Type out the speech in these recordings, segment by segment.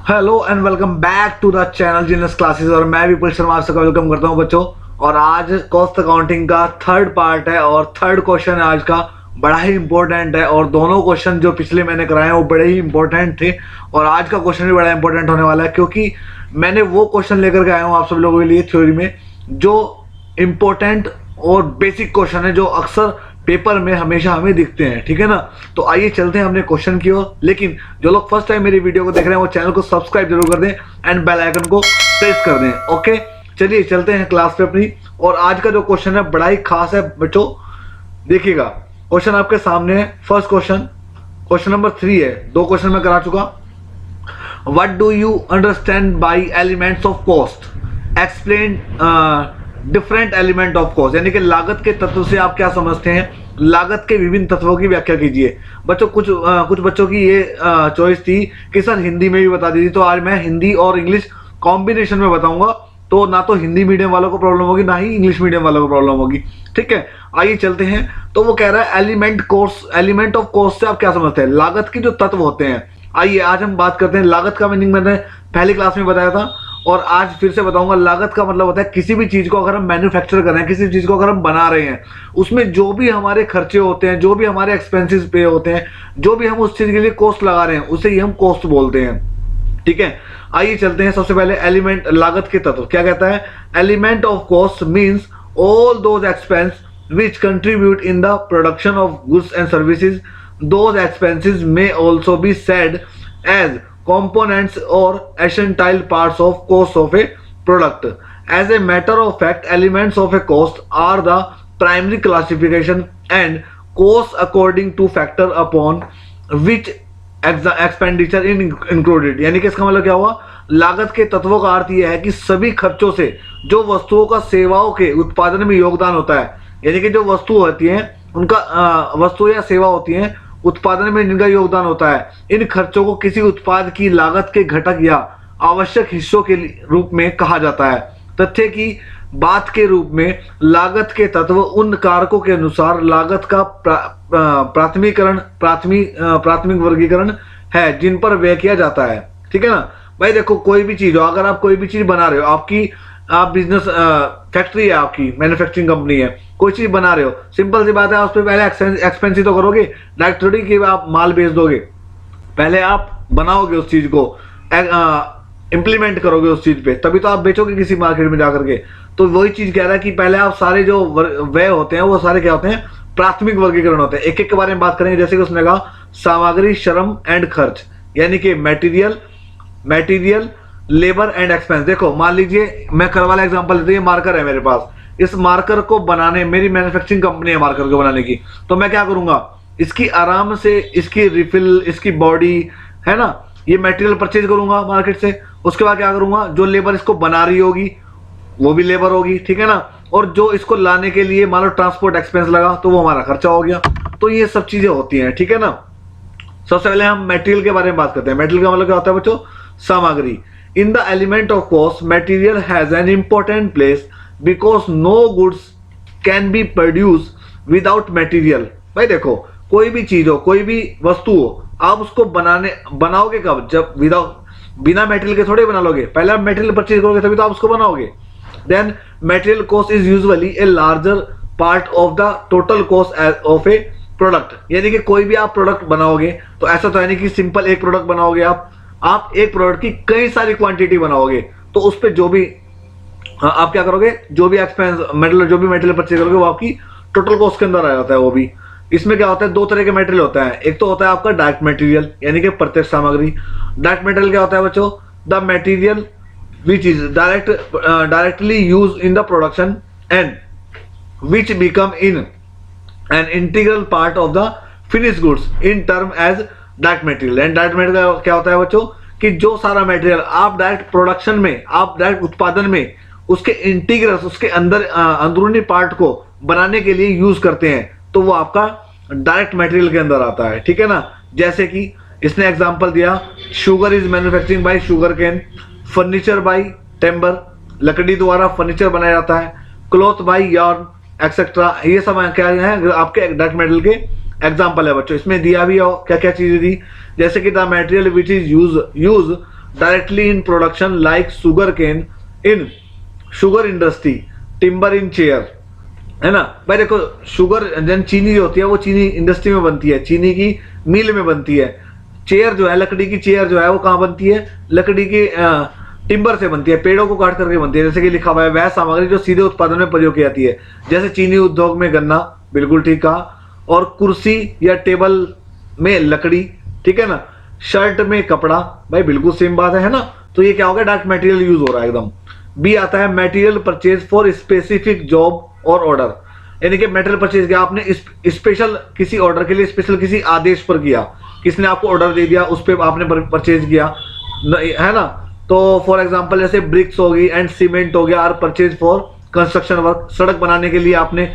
Hello and welcome back to the channel Genius Classes. और मैं विपुल शर्मा आपका वेलकम करता हूं बच्चों। और आज कॉस्ट अकाउंटिंग का थर्ड पार्ट है और थर्ड क्वेश्चन आज का बड़ा ही इंपॉर्टेंट है। और दोनों क्वेश्चन जो पिछले मैंने कराए हैं वो बड़े ही इंपॉर्टेंट थे और आज का क्वेश्चन भी बड़ा इंपॉर्टेंट होने वाला है, क्योंकि मैंने वो क्वेश्चन लेकर के आया हूँ आप सब लोगों के लिए थ्योरी में जो इम्पोर्टेंट और बेसिक क्वेश्चन है जो अक्सर पेपर में हमेशा हमें दिखते हैं। ठीक है ना, तो आइए चलते हैं अपने क्वेश्चन की ओर। लेकिन जो लोग फर्स्ट टाइम मेरी वीडियो को देख रहे हैं वो चैनल को सब्सक्राइब जरूर कर दें एंड बेल आइकन को प्रेस कर दें। ओके, चलिए चलते हैं क्लास पे अपनी। और आज का जो क्वेश्चन है बड़ा ही खास है बच्चों, देखिएगा। क्वेश्चन आपके सामने है। फर्स्ट क्वेश्चन नंबर 3 है। दो क्वेश्चन मैं करा चुका। What do you understand by elements of cost? Explain different element of cost, यानी कि लागत के तत्व से आप क्या समझते हैं। लागत के विभिन्न तत्वों की व्याख्या कीजिए। बच्चों कुछ बच्चों की ये चॉइस थी कि सर हिंदी में भी बता दीजिए, तो आज मैं हिंदी और इंग्लिश कॉम्बिनेशन में बताऊंगा। तो ना तो हिंदी मीडियम वालों को प्रॉब्लम होगी ना ही इंग्लिश मीडियम वालों को प्रॉब्लम होगी। ठीक है, आइए चलते हैं। तो वो कह रहा है एलिमेंट ऑफ कॉस्ट से आप क्या समझते हैं, लागत के जो तत्व होते हैं। आइए आज हम बात करते हैं। लागत का मीनिंग मैंने पहली क्लास में बताया था और आज फिर से बताऊंगा। लागत का मतलब होता है किसी भी चीज को अगर हम मैन्युफैक्चर कर रहे हैं, किसी चीज को अगर हम बना रहे हैं, उसमें जो भी हमारे खर्चे होते हैं, जो भी हमारे एक्सपेंसेस पे होते हैं, जो भी हम उस चीज के लिए कॉस्ट लगा रहे हैं, उसे ही हम कॉस्ट बोलते हैं। ठीक है, आइए चलते हैं। सबसे पहले एलिमेंट, लागत के तत्व क्या कहता है। Element of cost means all those expense which contribute in the production of goods and services. Those expenses may also be said as components or essential parts of cost of a product. As a matter of fact, elements of a cost are the primary classification and cost according to factor upon which expenditure in included. यानी कि इसका मतलब क्या हुआ, लागत के तत्वों का अर्थ यह है कि सभी खर्चों से जो वस्तुओं का सेवाओं के उत्पादन में योगदान होता है, यानी कि जो वस्तु होती हैं उनका वस्तु या सेवा होती हैं उत्पादन में जिनका योगदान होता है, इन खर्चों को किसी उत्पाद की लागत के घटक या आवश्यक हिस्सों के रूप में कहा जाता है। तथ्य की बात के रूप में लागत के तत्व उन कारकों के अनुसार लागत का प्राथमिक वर्गीकरण है जिन पर व्यय किया जाता है। ठीक है ना भाई, देखो कोई भी चीज हो, अगर आप कोई भी चीज बना रहे हो, आप बिजनेस फैक्ट्री है, आपकी मैन्युफैक्चरिंग कंपनी है, कोई चीज बना रहे हो, सिंपल सी बात है, आप उस पर पहले एक्सपेंसिव तो करोगे, डायरेक्ट थोड़ी कि आप माल बेच दोगे। पहले आप बनाओगे उस चीज को, इंप्लीमेंट करोगे उस चीज पे, तभी तो आप बेचोगे किसी मार्केट में जाकर के। तो वही चीज कह रहा है कि पहले आप सारे जो व्यय होते हैं वो सारे क्या होते हैं, प्राथमिक वर्गीकरण होते हैं। एक एक के बारे में बात करेंगे। जैसे कि उसने कहा सामग्री, श्रम एंड खर्च, यानी कि मटेरियल, लेबर एंड एक्सपेंस। देखो मान लीजिए मैं कल वाला एग्जांपल लेते हैं, ये मार्कर है मेरे पास। इस मार्कर को बनाने, मेरी मैन्युफैक्चरिंग कंपनी है मार्कर को बनाने की, तो मैं क्या करूंगा, इसकी आराम से इसकी रिफिल, इसकी बॉडी है ना, ये मटेरियल परचेज करूंगा मार्केट से। उसके बाद क्या करूंगा, जो लेबर इसको बना रही होगी वो भी लेबर होगी। ठीक है ना, और जो इसको लाने के लिए मान लो ट्रांसपोर्ट एक्सपेंस लगा तो वो हमारा खर्चा हो गया। तो ये सब चीजें होती हैं। ठीक है ना, सबसे पहले हम मटेरियल के बारे में बात करते हैं। मटेरियल का मतलब क्या होता है बच्चों, सामग्री। In the element of cost material has an important place because no goods can be produce without material. भाई देखो कोई भी चीज हो, कोई भी वस्तु हो, आप उसको बनाओगे कब, जब बिना मटेरियल के थोड़े बना लोगे। पहले आप मटेरियल परचेज करोगे तभी तो आप उसको बनाओगे। Then material cost is usually a larger part of the total cost of a product. यानी कि कोई भी आप प्रोडक्ट बनाओगे तो ऐसा तो है नहीं कि सिंपल एक प्रोडक्ट बनाओगे, आप एक प्रोडक्ट की कई सारी क्वांटिटी बनाओगे। तो उस पर जो भी आप क्या करोगे, जो भी एक्सपेंस मटेरियल, जो भी मटेरियल परचेज करोगे वो आपकी टोटल कॉस्ट के अंदर आ जाता है। वो भी इसमें क्या होता है, दो तरह के मटेरियल होता है। एक तो होता है आपका डायरेक्ट मटेरियल, यानी कि प्रत्यक्ष सामग्री। डायरेक्ट मटेरियल क्या होता है बच्चों, the material which is directly used in the production and which become in an integral part of the finished goods in term as direct material। and direct material क्या होता है बच्चों, कि जो सारा मटेरियल आप डायरेक्ट प्रोडक्शन में, आप डायरेक्ट उत्पादन में उसके इंटीग्रल्स, उसके अंदर अंदरूनी पार्ट को बनाने के लिए यूज करते हैं, तो वो आपका डायरेक्ट मटेरियल के अंदर आता है। ठीक है ना, जैसे कि इसने एग्जांपल दिया, sugar is manufacturing by sugar cane, furniture by timber, लकड़ी द्वारा फर्नीचर बनाया जाता है, क्लॉथ बाय यार्न एक्सेट्रा। ये सब क्या है, आपके डायरेक्ट मटेरियल के एग्जांपल है बच्चों। इसमें दिया भी हो क्या क्या चीजें दी, जैसे कि the material which is use directly in production like sugar cane in sugar industry, timber in chair, है ना भाई। देखो शुगर जन चीनी जो होती है वो चीनी इंडस्ट्री में बनती है, चीनी की मिल में बनती है। चेयर जो है, लकड़ी की चेयर जो है वो कहाँ बनती है, लकड़ी की टिम्बर से बनती है, पेड़ों को काट करके बनती है। जैसे कि लिखा हुआ है वह सामग्री जो सीधे उत्पादन में प्रयोग की जाती है, जैसे चीनी उद्योग में गन्ना, बिल्कुल ठीक कहा, और कुर्सी या टेबल में लकड़ी, ठीक है ना, शर्ट में कपड़ा, भाई बिल्कुल सेम बात है ना। तो ये क्या हो गया, डायरेक्ट मटेरियल यूज हो रहा है एकदम। बी आता है material purchase for specific job और ऑर्डर, यानी कि मटेरियल परचेज किया आपने स्पेशल किसी ऑर्डर के लिए, स्पेशल किसी आदेश पर किया, किसने आपको ऑर्डर दे दिया उस पर आपने परचेज किया, है ना। तो फॉर एग्जांपल जैसे ब्रिक्स होगी एंड सीमेंट हो गया, are purchase for construction work, सड़क बनाने के लिए आपने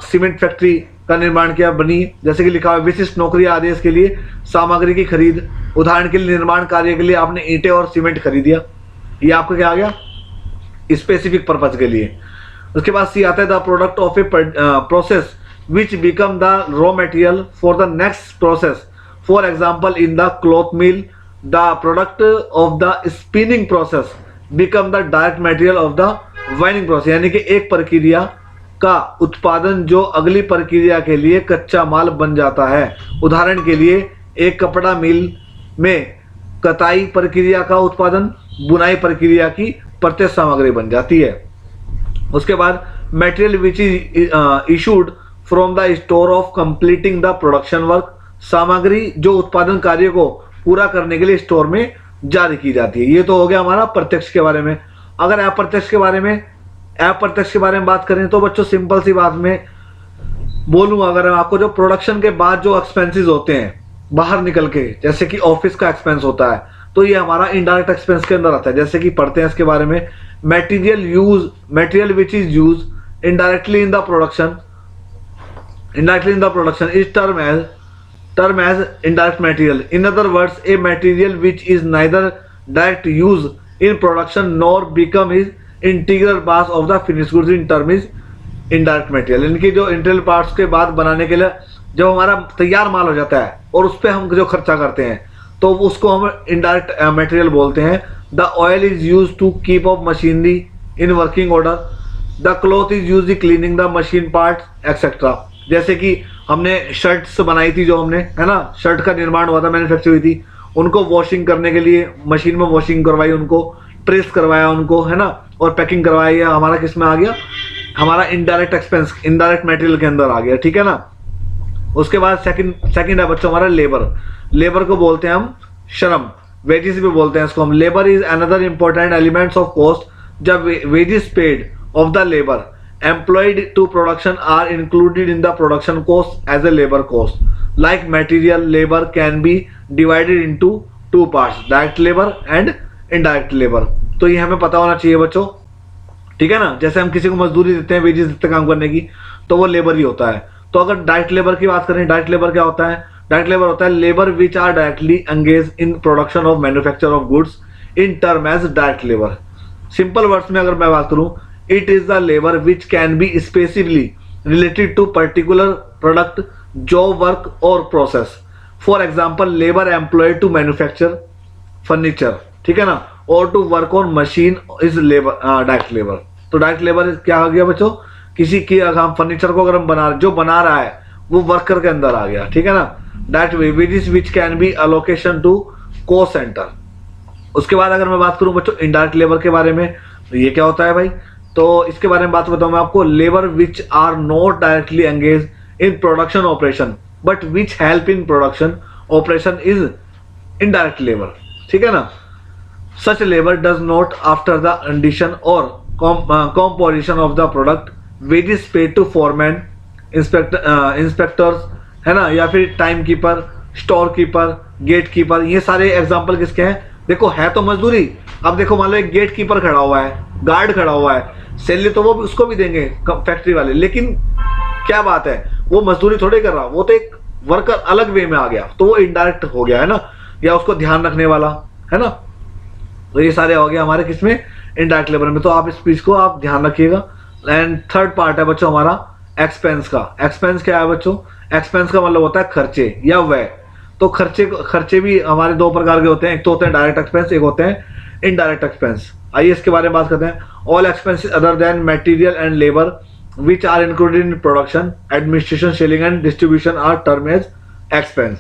सीमेंट फैक्ट्री का निर्माण किया, बनी। जैसे कि लिखा हुआ विशिष्ट नौकरी आदेश के लिए सामग्री की खरीद, उदाहरण के लिए निर्माण कार्य के लिए आपने ईंटें और सीमेंट खरीद दिया, ये आपका क्या आ गया, स्पेसिफिक पर्पज के लिए। उसके बाद सी आता है the product of a process which become the raw material for the next process, for example in the cloth mill the product of the spinning process become the direct material of the whining process, यानी कि एक प्रक्रिया का उत्पादन जो अगली प्रक्रिया के लिए कच्चा माल बन जाता है। उदाहरण के लिए एक कपड़ा मिल में कताई प्रक्रिया का उत्पादन बुनाई प्रक्रिया की प्रत्यक्ष सामग्री बन जाती है। उसके बाद material which is issued from the store of completing the production work, सामग्री जो उत्पादन कार्य को पूरा करने के लिए स्टोर में जारी की जाती है। ये तो हो गया हमारा प्रत्यक्ष के बारे में। अगर अप्रत्यक्ष के बारे में, अप्रत्यक्ष के बारे में बात करें तो बच्चों सिंपल सी बात में बोलूँ, अगर आपको जो प्रोडक्शन के बाद जो एक्सपेंसेस होते हैं बाहर निकल के, जैसे कि ऑफिस का एक्सपेंस होता है, तो ये हमारा इनडायरेक्ट एक्सपेंस के अंदर आता है। जैसे कि पढ़ते हैं इसके बारे में, material which is use indirectly in the production, is term as indirect material. In other words, a material which is neither direct use in production nor become is integral parts of the finished goods in term is indirect material. इनकी जो interior parts के बाद बनाने के लिए जब हमारा तैयार माल हो जाता है और उस पर हम जो खर्चा करते हैं तो उसको हम इनडायरेक्ट मटेरियल बोलते हैं। The oil is use to keep off machinery in working order, the cloth is use in cleaning the machine part etcetera. जैसे कि हमने शर्ट्स बनाई थी, जो हमने, है ना, शर्ट का निर्माण हुआ था, मैन्युफैक्चर हुई थी, उनको वॉशिंग करने के लिए मशीन में वॉशिंग करवाई, उनको प्रेस करवाया उनको, है ना, और पैकिंग करवाई, हमारा किस में आ गया, हमारा इनडायरेक्ट एक्सपेंस, इनडायरेक्ट मटेरियल के अंदर आ गया, ठीक है ना। उसके बाद सेकंड है बच्चों हमारा लेबर को बोलते हैं हम श्रम, वेजेस भी बोलते हैं इसको हम। Labour is another important elements of cost. जब wages paid of the labour employed to production are included in the production cost as a labor cost. Like material labor can be divided into two parts, direct labor and indirect labor. तो ये हमें पता होना चाहिए बच्चों, ठीक है ना। जैसे हम किसी को मजदूरी देते हैं, वेजेस देते हैं काम करने की, तो वो लेबर ही होता है। तो अगर डायरेक्ट लेबर की बात करें, डायरेक्ट लेबर क्या होता है, डायरेक्ट लेबर होता है labour which are directly engage in production of manufacture of goods in term as direct labour. Simple words में अगर मैं बात करूं, it is the labor which can be specifically related to particular product, job, work or process. For example, labor employed to manufacture furniture, ठीक है ना, और to work on machine is labor, direct labor. तो direct labor क्या आ गया बच्चों, किसी की अगर हम फर्नीचर को अगर हम जो बना रहा है वो वर्कर के अंदर आ गया, ठीक है ना। That wages which can be allocation to cost center. उसके बाद अगर मैं बात करूं बच्चों इनडायरेक्ट लेबर के बारे में, तो ये क्या होता है भाई, तो इसके बारे में बात बताऊं मैं आपको। Labour which are not directly engage in production operation but which help in production operation is indirect labour, ठीक है ना। Such labour does not after the condition और composition of the product, wages paid to foreman, inspectors, है ना, या फिर time keeper, store keeper, gate keeper, ये सारे एग्जाम्पल किसके हैं। देखो है तो मजदूरी। अब देखो मान लो एक गेट कीपर खड़ा हुआ है, गार्ड खड़ा हुआ है, सैलरी तो वो उसको भी देंगे फैक्ट्री वाले, लेकिन क्या बात है, वो मजदूरी थोड़ी कर रहा, वो तो एक वर्कर अलग वे में आ गया, तो वो इनडायरेक्ट हो गया, है ना, या उसको ध्यान रखने वाला, है ना। तो ये सारे हो गया हमारे किसमें, इनडायरेक्ट लेबर में। तो आप इस चीज को आप ध्यान रखिएगा। एंड थर्ड पार्ट है बच्चों हमारा एक्सपेंस का। एक्सपेंस क्या है बच्चों, एक्सपेंस का मतलब होता है खर्चे या व्यय। तो खर्चे भी हमारे दो प्रकार के होते हैं, एक तो होते हैं डायरेक्ट एक्सपेंस, एक होते हैं इनडायरेक्ट एक्सपेंस। आइए इसके बारे में बात करते हैं। All expenses other than material and labour which are included in production, administration, selling and distribution are term as expense.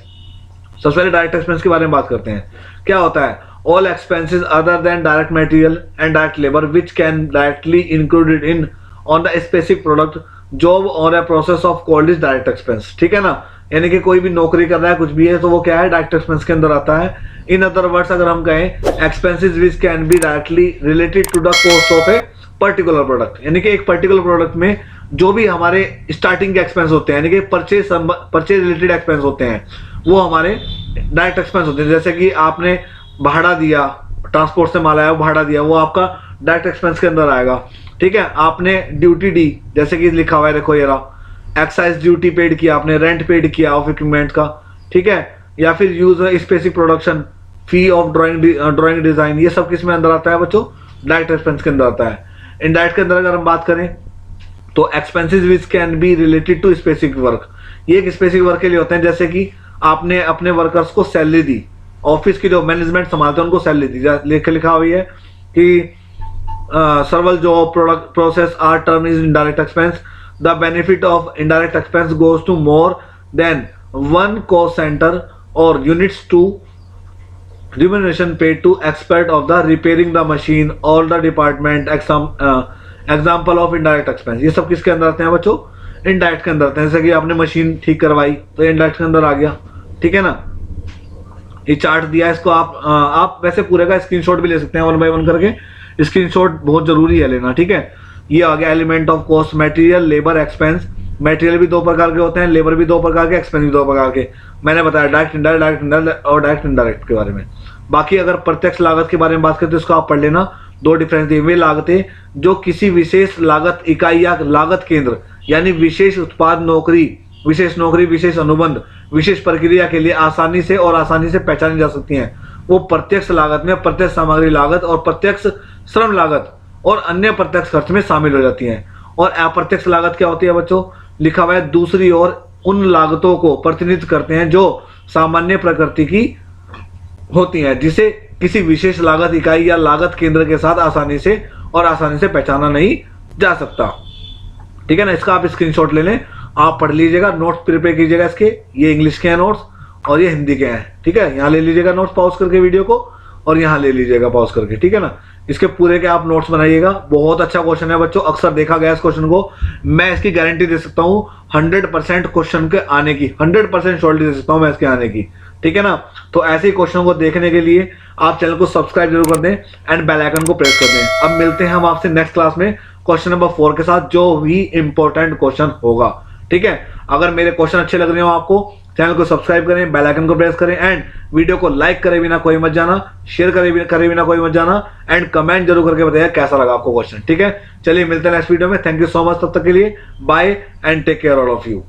सबसे पहले डायरेक्ट एक्सपेंस के बारे में बात करते हैं। क्या होता है? All expenses other than direct material and direct labour which can directly included in on the specific product job और a process of called is direct expense. ठीक है ना, यानी कि कोई भी नौकरी कर रहा है, कुछ भी है, तो वो क्या है? डायरेक्ट एक्सपेंस के अंदर आता है। इन अदर वर्ड्स अगर हम कहें, expenses which can be directly related to the cost of a particular product, यानी कि एक पर्टिकुलर प्रोडक्ट में जो भी हमारे स्टार्टिंग के एक्सपेंस होते हैं, यानी कि परचेज रिलेटेड एक्सपेंस होते हैं, वो हमारे डायरेक्ट एक्सपेंस होते हैं। जैसे कि आपने भाड़ा दिया, ट्रांसपोर्ट से माल आया, वो भाड़ा दिया, वो आपका डायरेक्ट एक्सपेंस के अंदर आएगा। ठीक है, आपने ड्यूटी दी, जैसे कि लिखा हुआ है, देखो ये रहा, एक्साइज ड्यूटी पेड किया आपने, रेंट पेड किया ऑफ इक्विपमेंट का, ठीक है, या फिर use specific production, fee of drawing design, ये सब किस में अंदर आता है बच्चों? डायरेक्ट एक्सपेंस के अंदर आता है। इनडायरेक्ट के अंदर अगर हम बात करें तो expenses which can be related to specific work, ये एक स्पेसिफिक वर्क के लिए होते हैं। जैसे कि आपने अपने वर्कर्स को सैलरी दी, ऑफिस की जो मैनेजमेंट संभालते हैं उनको सैलरी दी, लिखा हुई है कि several job product process or term is indirect expense. The benefit of indirect expense goes to more than one cost centre और units to remuneration paid to expert of the repairing the machine all the department example of indirect expense. ये सब किसके अंदर आते हैं बच्चों? Indirect के अंदर आते हैं। जैसे कि आपने मशीन ठीक करवाई तो इनडायरेक्ट के अंदर आ गया। ठीक है ना, ये चार्ट दिया, इसको आप वैसे पूरे का स्क्रीनशॉट भी ले सकते हैं, 1 by 1 करके। स्क्रीनशॉट बहुत जरूरी है लेना। ठीक है, ये आ गया element of cost, material, labour, expense. Material भी दो प्रकार के होते हैं, लेबर भी दो प्रकार के, एक्सपेंस भी दो प्रकार के। मैंने बताया डायरेक्ट इनडायरेक्ट और डायरेक्ट इनडायरेक्ट के बारे में। बाकी अगर प्रत्यक्ष लागत के बारे में बात करते हैं तो इसको आप पढ़ लेना। दो डिफरेंस दिए, वे लागतें जो किसी विशेष लागत इकाई या लागत केंद्र यानी विशेष उत्पाद, नौकरी, विशेष अनुबंध, विशेष प्रक्रिया के लिए आसानी से पहचानी जा सकती हैं, वो प्रत्यक्ष लागत में प्रत्यक्ष सामग्री लागत और प्रत्यक्ष श्रम लागत और अन्य प्रत्यक्ष खर्च में शामिल हो जाती हैं। और अप्रत्यक्ष लागत क्या होती है बच्चों? लिखा हुआ है दूसरी ओर उन लागतों को प्रतिनिधित्व करते हैं जो सामान्य प्रकृति की होती हैं, जिसे किसी विशेष लागत इकाई या लागत केंद्र के साथ आसानी से पहचाना नहीं जा सकता। ठीक है ना, इसका आप स्क्रीनशॉट ले लें, आप पढ़ लीजिएगा, नोट्स प्रिपेयर कीजिएगा इसके। ये इंग्लिश के हैं नोट्स और ये हिंदी के हैं। ठीक है, यहाँ ले लीजिएगा नोट्स पॉज करके वीडियो को, और यहाँ ले लीजिएगा पॉज करके। ठीक है ना, इसके पूरे के आप नोट्स बनाइएगा। बहुत अच्छा क्वेश्चन है बच्चों, अक्सर देखा गया इस क्वेश्चन को। मैं इसकी गारंटी दे सकता हूँ 100% क्वेश्चन के आने की, 100% श्योरिटी दे सकता हूँ मैं इसके आने की। ठीक है ना, तो ऐसे ही क्वेश्चन को देखने के लिए आप चैनल को सब्सक्राइब जरूर कर दें एंड बेल आइकन को प्रेस कर दें। अब मिलते हैं हम आपसे नेक्स्ट क्लास में क्वेश्चन नंबर 4 के साथ, जो भी इंपॉर्टेंट क्वेश्चन होगा। ठीक है, अगर मेरे क्वेश्चन अच्छे लग रहे हो आपको, चैनल को सब्सक्राइब करें, बेल आइकन को प्रेस करें एंड वीडियो को लाइक करे बिना कोई मत जाना, शेयर करे बिना कोई मत जाना एंड कमेंट जरूर करके बताइए कैसा लगा आपको क्वेश्चन। ठीक है, चलिए मिलते हैं नेक्स्ट वीडियो में। थैंक यू सो मच, तब तक के लिए bye and take care all of you.